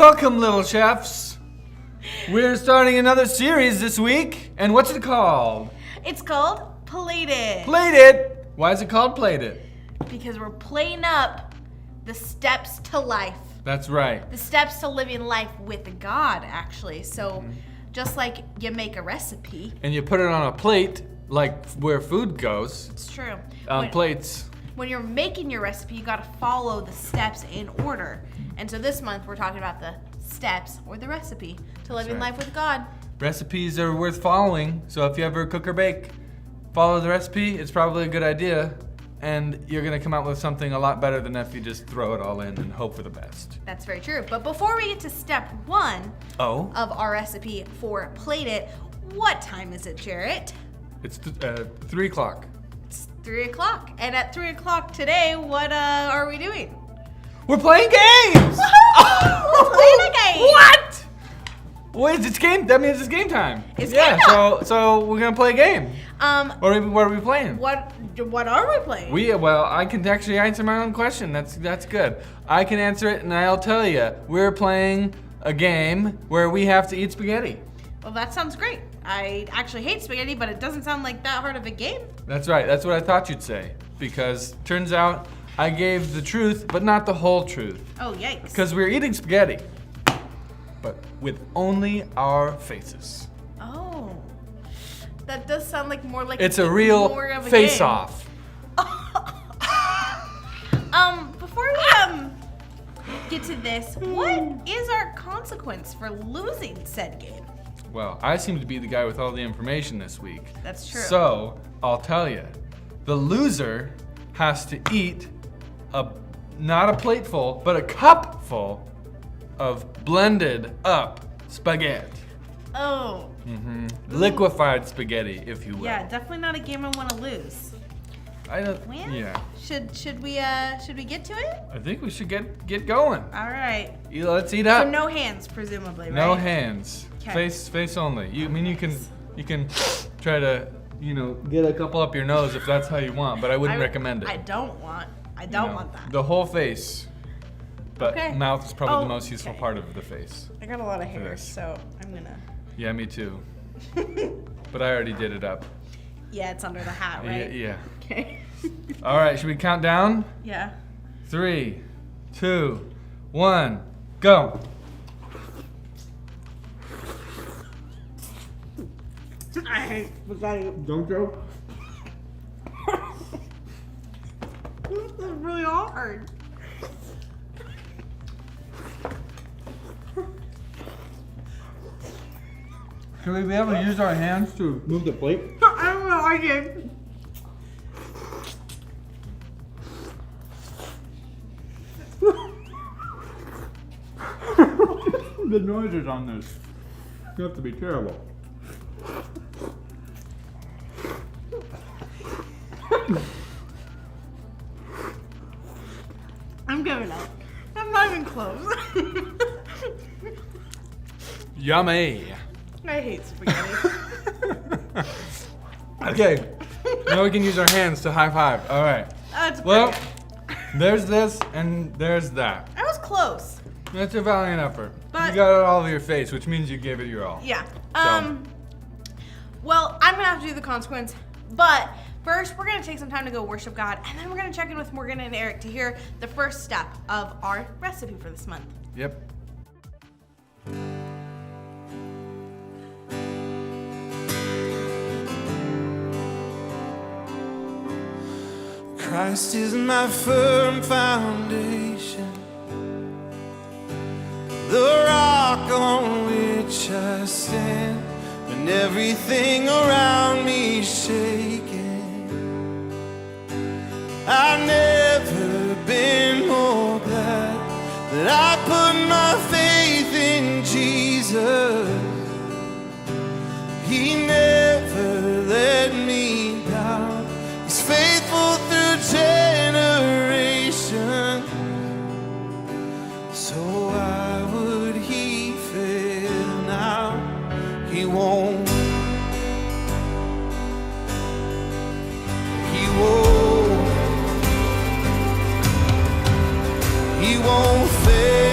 Welcome, little chefs. We're starting another series this week, and what's it called? It's called Plate It. Plate It! Why is it called Plate It? Because we're playing up the steps to life. That's right. The steps to living life with God, actually. So, just like you make a recipe. And you put it on a plate, like where food goes, It's true. on plates. When you're making your recipe, you gotta follow the steps in order. And so this month, we're talking about the steps or the recipe to living right. life with God. Recipes are worth following, so if you ever cook or bake, follow the recipe. It's probably a good idea, and you're gonna come out with something a lot better than if you just throw it all in and hope for the best. That's very true. But before we get to step one Oh? of our recipe for Plate It, what time is it, Jarrett? It's 3 o'clock. It's 3 o'clock. And at 3 o'clock today, what are we doing? We're playing games! We're playing a game! What? Wait, it's game. That means it's game time. It's yeah, game time. so we're gonna play a game. What are we playing? What are we playing? Well, I can actually answer my own question. That's good. I can answer it, and I'll tell you. We're playing a game where we have to eat spaghetti. Well, that sounds great. I actually hate spaghetti, but it doesn't sound like that hard of a game. That's right. That's what I thought you'd say. Because turns out I gave the truth, but not the whole truth. Oh, yikes. Because we're eating spaghetti, but with only our faces. Oh. That does sound like more like It's a real more of a face-off. Before we get to this, what is our consequence for losing said game? Well, I seem to be the guy with all the information this week. That's true. So, I'll tell you. The loser has to eat not a plateful, but a cupful of blended up spaghetti. Oh. Liquefied spaghetti, if you will. Yeah, definitely not a game I want to lose. I don't. Well, Yeah. Should we get to it? I think we should get going. All right. Let's eat up. So no hands, presumably, right? No hands. 'Kay. Face only. You can try to get a couple up your nose if that's how you want, but I wouldn't recommend it. I don't want that. The whole face. But Okay. mouth is probably Oh, the most useful okay. part of the face. I got a lot of hair, this. so I'm gonna. Yeah, me too. But I already did it up. Yeah, it's under the hat, right? Yeah. Okay. All right, should we count down? Yeah. 3, 2, 1, go. I hate spaghetti. Don't joke. This is really hard. Should we be able to use our hands to move the plate? I don't know. I did. The noises on this have to be terrible. I'm giving up. I'm not even close. Yummy. I hate spaghetti. Okay, now we can use our hands to high five. All right. That's Well, great. there's this and there's that. I was close. That's a valiant effort. But- You got it all over your face, which means you gave it your all. Yeah. So- Well, I'm gonna have to do the consequence, but first we're gonna take some time to go worship God, and then we're gonna check in with Morgan and Eric to hear the first step of our recipe for this month. Yep. Christ is my firm foundation, the rock on which I stand when everything around me is shaking. I've never been more glad that I put my faith in Jesus. He never let me down. He's faithful through generations. So why would he fail now? He won't. He won't. He won't fail.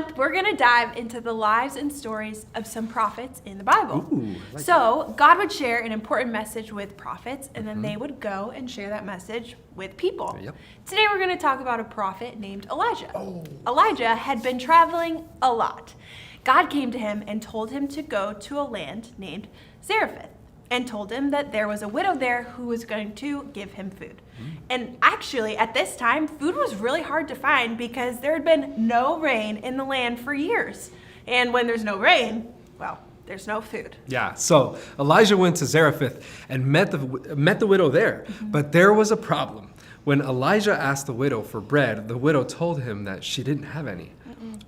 month, we're going to dive into the lives and stories of some prophets in the Bible. Ooh, I like So, God would share an important message with prophets, and then they would go and share that message with people. Yep. Today, we're going to talk about a prophet named Elijah. Elijah had been traveling a lot. God came to him and told him to go to a land named Zarephath, and told him that there was a widow there who was going to give him food. And actually, at this time, food was really hard to find because there had been no rain in the land for years. And when there's no rain, well, there's no food. Yeah, so Elijah went to Zarephath and met the widow there. But there was a problem. When Elijah asked the widow for bread, the widow told him that she didn't have any.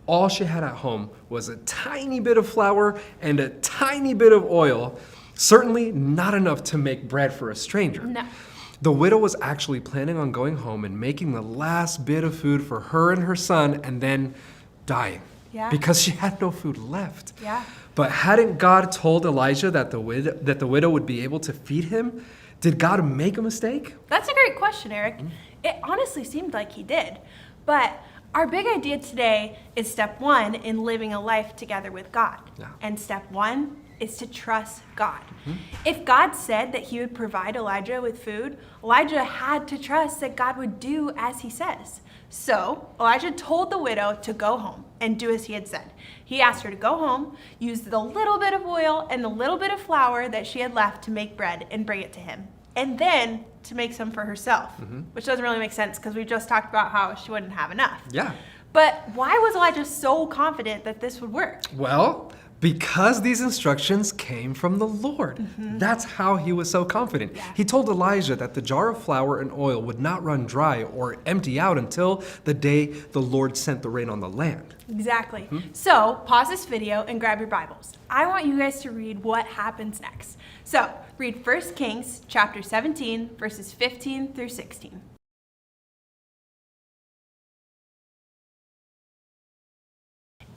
All she had at home was a tiny bit of flour and a tiny bit of oil, certainly not enough to make bread for a stranger. No. The widow was actually planning on going home and making the last bit of food for her and her son and then dying. Yeah. Because she had no food left. Yeah. But hadn't God told Elijah that the widow would be able to feed him? Did God make a mistake? That's a great question, Eric. It honestly seemed like he did. But our big idea today is step 1 in living a life together with God. Yeah. And step 1 is to trust God. If God said that he would provide Elijah with food, Elijah had to trust that God would do as he says. So Elijah told the widow to go home and do as he had said. He asked her to go home, use the little bit of oil and the little bit of flour that she had left to make bread and bring it to him. And then to make some for herself, which doesn't really make sense because we just talked about how she wouldn't have enough. Yeah. But why was Elijah so confident that this would work? Well, because these instructions came from the Lord. That's how he was so confident. Yeah. He told Elijah that the jar of flour and oil would not run dry or empty out until the day the Lord sent the rain on the land. Exactly. So pause this video and grab your Bibles. I want you guys to read what happens next. So read 1 Kings chapter 17, verses 15 through 16.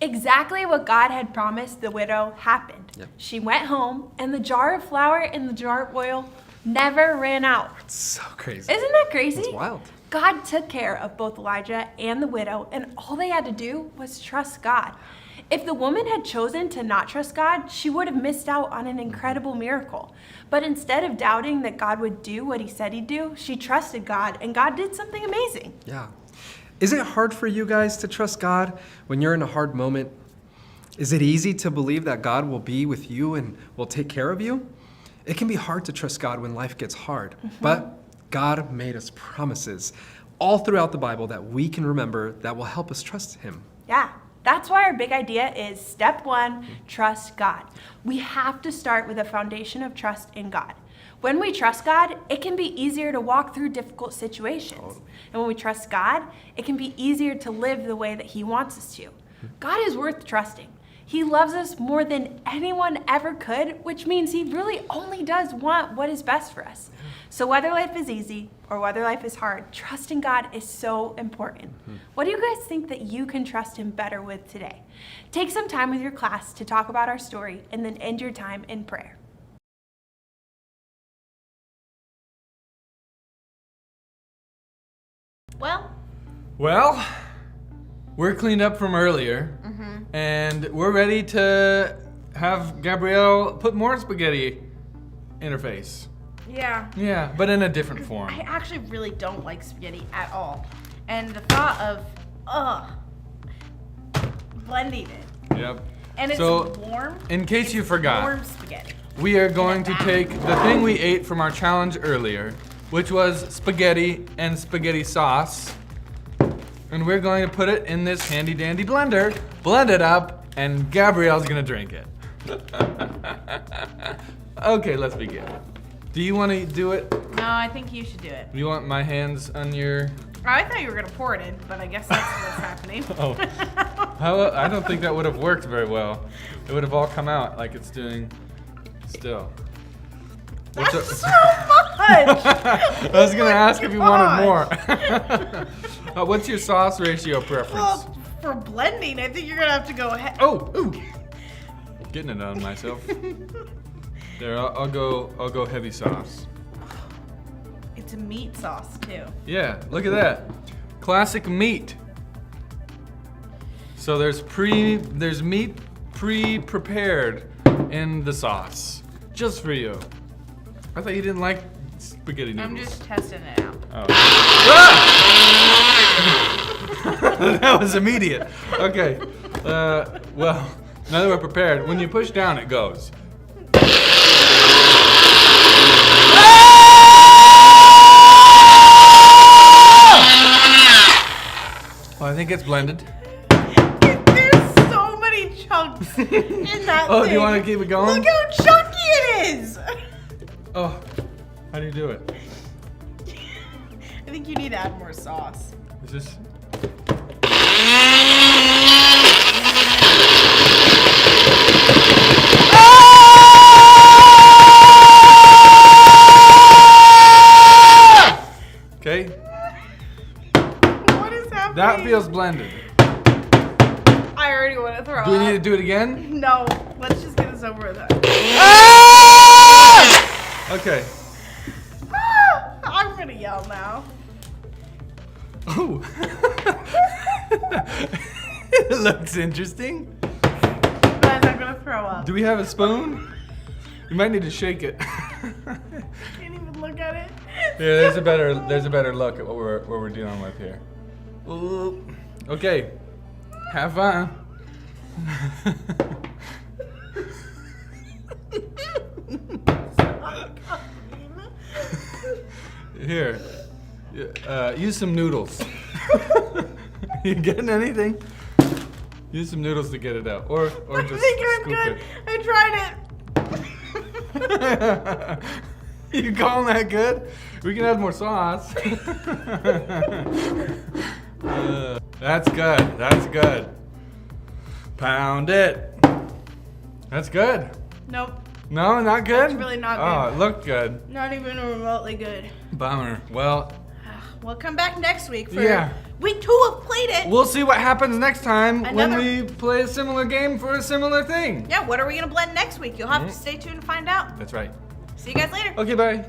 Exactly what God had promised the widow happened. Yep. She went home, and the jar of flour and the jar of oil never ran out. So crazy. Isn't that crazy? It's wild. God took care of both Elijah and the widow, and all they had to do was trust God. If the woman had chosen to not trust God, she would have missed out on an incredible miracle. But instead of doubting that God would do what he said he'd do, she trusted God, and God did something amazing. Yeah. Is it hard for you guys to trust God when you're in a hard moment? Is it easy to believe that God will be with you and will take care of you? It can be hard to trust God when life gets hard, but God made us promises all throughout the Bible that we can remember that will help us trust him. Yeah, that's why our big idea is step 1, trust God. We have to start with a foundation of trust in God. When we trust God, it can be easier to walk through difficult situations. And when we trust God, it can be easier to live the way that he wants us to. God is worth trusting. He loves us more than anyone ever could, which means he really only does want what is best for us. So whether life is easy or whether life is hard, trusting God is so important. What do you guys think that you can trust him better with today? Take some time with your class to talk about our story and then end your time in prayer. Well, We're cleaned up from earlier, and we're ready to have Gabrielle put more spaghetti in her face. yeah. Yeah, but in a different form. I actually really don't like spaghetti at all. And the thought of, blending it. Yep. And it's So, warm. in case you It's forgot, warm spaghetti. we are going to take the thing we ate from our challenge earlier, which was spaghetti and spaghetti sauce, and we're going to put it in this handy dandy blender, blend it up, and Gabrielle's gonna drink it. Okay, let's begin. Do you want to do it? No, I think you should do it. You want my hands on your... I thought you were gonna pour it in, but I guess that's what's happening. Oh. I don't think that would have worked very well. It would have all come out like it's doing still. That's What's so much! I was gonna ask if you wanted more. What's your sauce ratio preference? Well, for blending, I think you're gonna have to go ahead. Oh, ooh. Getting it on myself. There, I'll go heavy sauce. It's a meat sauce too. Yeah, look at that. Classic meat. So there's meat pre-prepared in the sauce, just for you. I thought you didn't like spaghetti noodles. I'm just testing it out. Oh. That was immediate. Okay. Well, now that we're prepared, when you push down, it goes. Well, I think it's blended. There's so many chunks in that Oh, thing. do you want to keep it going? Look how chunky it is. Oh, how do you do it? I think you need to add more sauce. Is this? Okay, What is happening? that feels blended. I already want to throw Do we up. need to do it again? No, let's just get this over with. Okay. I'm gonna yell now. Oh. It looks interesting. Guys, I'm gonna throw up. Do we have a spoon? We might need to shake it. Can't even look at it. Yeah, there's a better look at what we're dealing with here. Ooh. Okay, have fun. Here, use some noodles. You getting anything? Use some noodles to get it out, or I just think I'm scoop good. it. I tried it. You calling that good? We can add more sauce. That's good. That's good. Pound it. That's good. Nope, No, not good? That's really not Oh, good. it looked good. not even remotely good. Bummer. Well, We'll come back next week for Yeah. week 2 of Played It. we'll see what happens next time when Another- we play a similar game for a similar thing. Yeah, what are we gonna blend next week? You'll have to stay tuned to find out. That's right. See you guys later. Okay, bye.